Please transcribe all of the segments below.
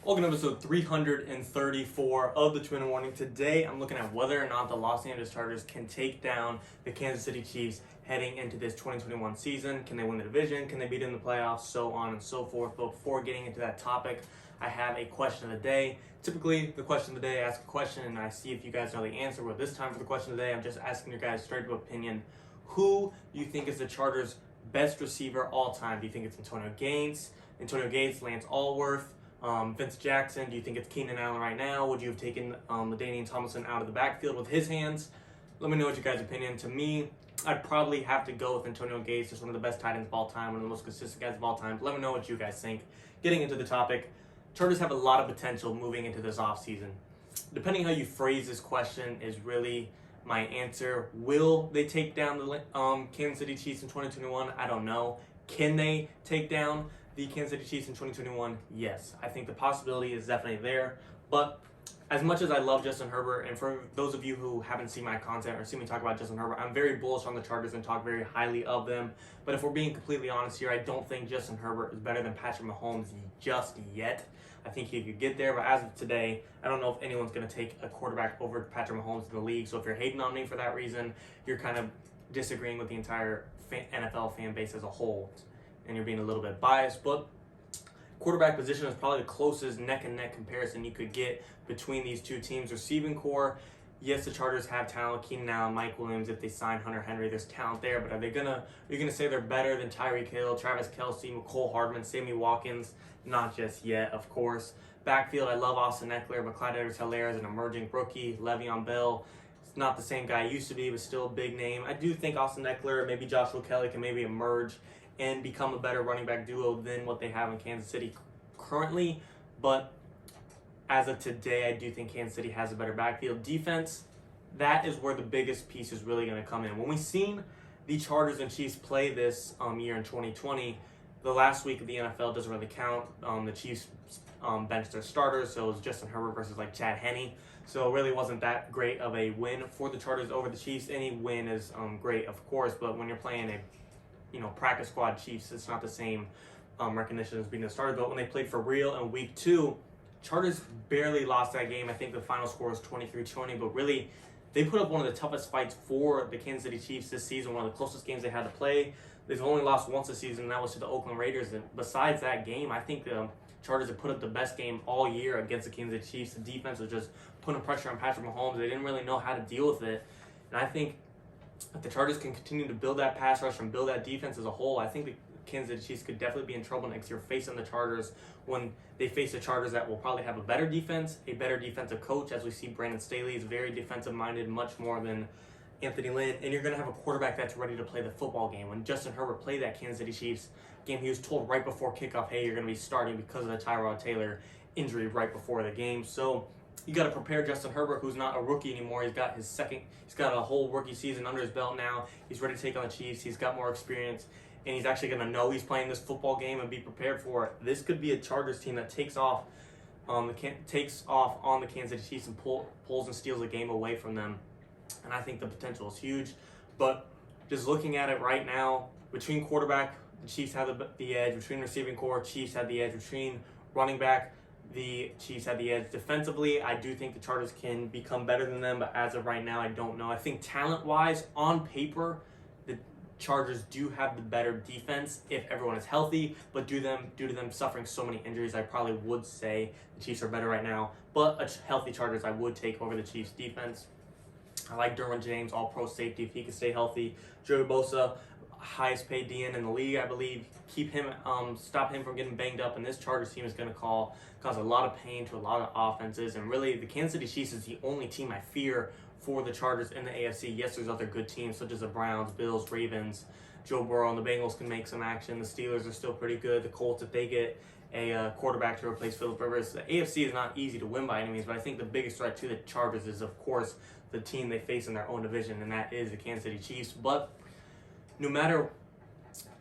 Welcome to episode 334 of the Two-Minute Warning. Today, I'm looking at whether or not the Los Angeles Chargers can take down the Kansas City Chiefs heading into this 2021 season. Can they win the division? Can they beat them in the playoffs? So on and so forth. But before getting into that topic, I have a question of the day. Typically, the question of the day, I ask a question and I see if you guys know the answer. But this time for the question of the day, I'm just asking your guys' straight up opinion. Who do you think is the Chargers' best receiver all time? Do you think it's Antonio Gates, Lance Allworth, Vince Jackson? Do you think it's Keenan Allen right now? Would you have taken LaDainian Tomlinson out of the backfield with his hands? Let me know what your guys' opinion. To me, I'd probably have to go with Antonio Gates, just one of the best tight ends of all time, one of the most consistent guys of all time. Let me know what you guys think. Getting into the topic, Chargers have a lot of potential moving into this offseason. Depending how you phrase this question is really my answer. Will they take down the Kansas City Chiefs in 2021? I don't know. Can they take down the Kansas City Chiefs in 2021? Yes. I think the possibility is definitely there. But as much as I love Justin Herbert, and for those of you who haven't seen my content or seen me talk about Justin Herbert, I'm very bullish on the Chargers and talk very highly of them. But if we're being completely honest here, I don't think Justin Herbert is better than Patrick Mahomes just yet. I think he could get there, but as of today, I don't know if anyone's going to take a quarterback over Patrick Mahomes in the league. So if you're hating on me for that reason, you're kind of disagreeing with the entire NFL fan base as a whole, and you're being a little bit biased. But quarterback position is probably the closest neck-and-neck comparison you could get between these two teams. Receiving core, yes, the Chargers have talent. Keenan Allen, Mike Williams, if they sign Hunter Henry, there's talent there. But are you gonna say they're better than Tyreek Hill, Travis Kelce, McCole Hardman, Sammy Watkins? Not just yet, of course. Backfield, I love Austin Eckler, but Clyde Edwards-Helaire is an emerging rookie. Le'Veon Bell, it's not the same guy he used to be, but still a big name. I do think Austin Eckler, maybe Joshua Kelly can maybe emerge and become a better running back duo than what they have in Kansas City currently. But as of today, I do think Kansas City has a better backfield. Defense, that is where the biggest piece is really going to come in. When we've seen the Chargers and Chiefs play this year in 2020, the last week of the NFL doesn't really count. The Chiefs benched their starters, so it was Justin Herbert versus like Chad Henne. So it really wasn't that great of a win for the Chargers over the Chiefs. Any win is great, of course, but when you're playing a practice squad Chiefs, it's not the same recognition as being the starter. But when they played for real in week 2, Chargers barely lost that game. I think the final score was 23-20, but really they put up one of the toughest fights for the Kansas City Chiefs this season, one of the closest games they had to play. They've only lost once this season, and that was to the Oakland Raiders. And besides that game, I think the Chargers have put up the best game all year against the Kansas City Chiefs. The defense was just putting pressure on Patrick Mahomes. They didn't really know how to deal with it. And I think if the Chargers can continue to build that pass rush and build that defense as a whole, I think the Kansas City Chiefs could definitely be in trouble next year facing the Chargers when they face the Chargers that will probably have a better defense, a better defensive coach, as we see Brandon Staley is very defensive-minded, much more than Anthony Lynn, and you're going to have a quarterback that's ready to play the football game. When Justin Herbert played that Kansas City Chiefs game, he was told right before kickoff, hey, you're going to be starting because of the Tyrod Taylor injury right before the game. So you got to prepare Justin Herbert, who's not a rookie anymore. He's got a whole rookie season under his belt now. He's ready to take on the Chiefs. He's got more experience, and he's actually going to know he's playing this football game and be prepared for it. This could be a Chargers team that takes off on the Kansas City Chiefs and pulls and steals a game away from them. And I think the potential is huge. But just looking at it right now, between quarterback, the Chiefs have the edge. Between receiving core, Chiefs have the edge. Between running back, the Chiefs have the edge. Defensively, I do think the Chargers can become better than them, but as of right now, I don't know. I think talent-wise, on paper, the Chargers do have the better defense if everyone is healthy, but due to them suffering so many injuries, I probably would say the Chiefs are better right now. But a healthy Chargers I would take over the Chiefs' defense. I like Derwin James, all-pro safety, if he can stay healthy. Joey Bosa, highest paid DN in the league, I believe. Keep him, stop him from getting banged up, and this Chargers team is going to cause a lot of pain to a lot of offenses. And really, the Kansas City Chiefs is the only team I fear for the Chargers in the AFC. Yes, there's other good teams such as the Browns, Bills, Ravens, Joe Burrow, and the Bengals can make some action. The Steelers are still pretty good. The Colts, if they get a quarterback to replace Phillip Rivers. The AFC is not easy to win by any means, but I think the biggest threat to the Chargers is, of course, the team they face in their own division, and that is the Kansas City Chiefs. But no matter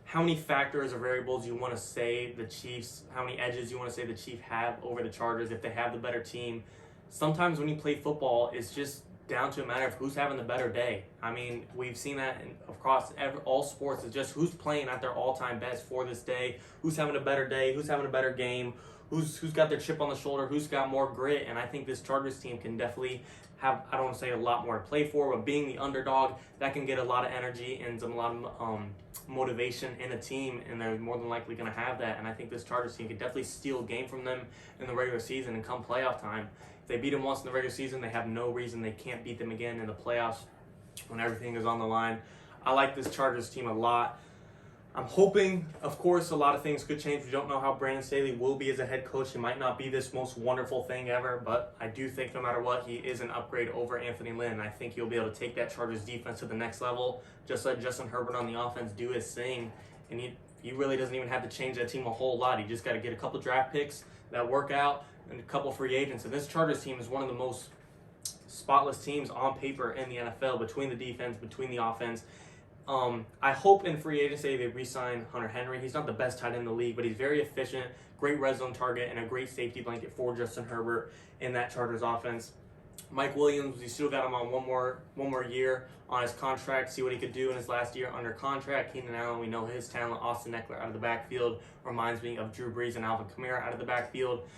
how many factors or variables you want to say the Chiefs, how many edges you want to say the Chiefs have over the Chargers, if they have the better team, sometimes when you play football, it's just down to a matter of who's having the better day. I mean, we've seen that across all sports. It's just who's playing at their all-time best for this day, who's having a better day, who's having a better game, who's got their chip on the shoulder, who's got more grit, and I think this Chargers team can definitely have, I don't want to say a lot more to play for, but being the underdog, that can get a lot of energy and a lot of motivation in a team, and they're more than likely going to have that. And I think this Chargers team could definitely steal a game from them in the regular season, and come playoff time, if they beat them once in the regular season, they have no reason they can't beat them again in the playoffs when everything is on the line. I like this Chargers team a lot. I'm hoping, of course, a lot of things could change. We don't know how Brandon Staley will be as a head coach. He might not be this most wonderful thing ever, but I do think no matter what, he is an upgrade over Anthony Lynn. I think he'll be able to take that Chargers defense to the next level, just like Justin Herbert on the offense do his thing. And he really doesn't even have to change that team a whole lot. He just got to get a couple draft picks that work out and a couple free agents. And this Chargers team is one of the most spotless teams on paper in the NFL, between the defense, between the offense. I hope in free agency they re-sign Hunter Henry. He's not the best tight end in the league, but he's very efficient, great red zone target, and a great safety blanket for Justin Herbert in that Chargers offense. Mike Williams, we still got him on one more year on his contract, see what he could do in his last year under contract. Keenan Allen, we know his talent. Austin Eckler out of the backfield reminds me of Drew Brees and Alvin Kamara out of the backfield.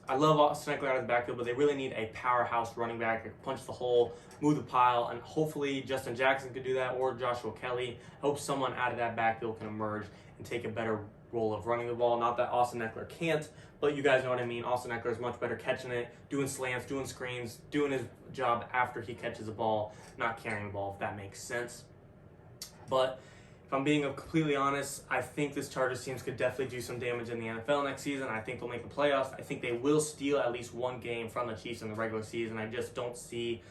I love Austin Eckler out of the backfield, but they really need a powerhouse running back who can punch the hole, move the pile, and hopefully Justin Jackson could do that, or Joshua Kelly. I hope someone out of that backfield can emerge and take a better role of running the ball. Not that Austin Eckler can't, but you guys know what I mean. Austin Eckler is much better catching it, doing slants, doing screens, doing his job after he catches the ball, not carrying the ball, if that makes sense. But if I'm being completely honest, I think this Chargers team could definitely do some damage in the NFL next season. I think they'll make the playoffs. I think they will steal at least one game from the Chiefs in the regular season. I just don't see,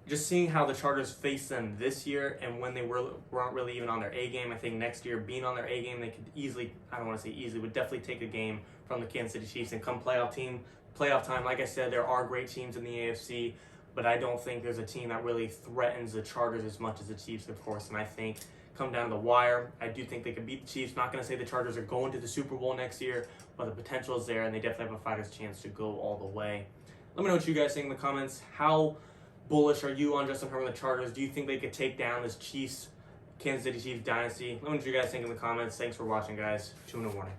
just seeing how the Chargers faced them this year and when they weren't really even on their A game. I think next year, being on their A game, they could easily, I don't want to say easily, but definitely take a game from the Kansas City Chiefs. And come playoff time, like I said, there are great teams in the AFC, but I don't think there's a team that really threatens the Chargers as much as the Chiefs, of course. And I think come down to the wire, I do think they can beat the Chiefs. Not going to say the Chargers are going to the Super Bowl next year, but the potential is there, and they definitely have a fighter's chance to go all the way. Let me know what you guys think in the comments. How bullish are you on Justin Herbert and the Chargers? Do you think they could take down this Kansas City Chiefs dynasty? Let me know what you guys think in the comments. Thanks for watching, guys. 2-1 warning.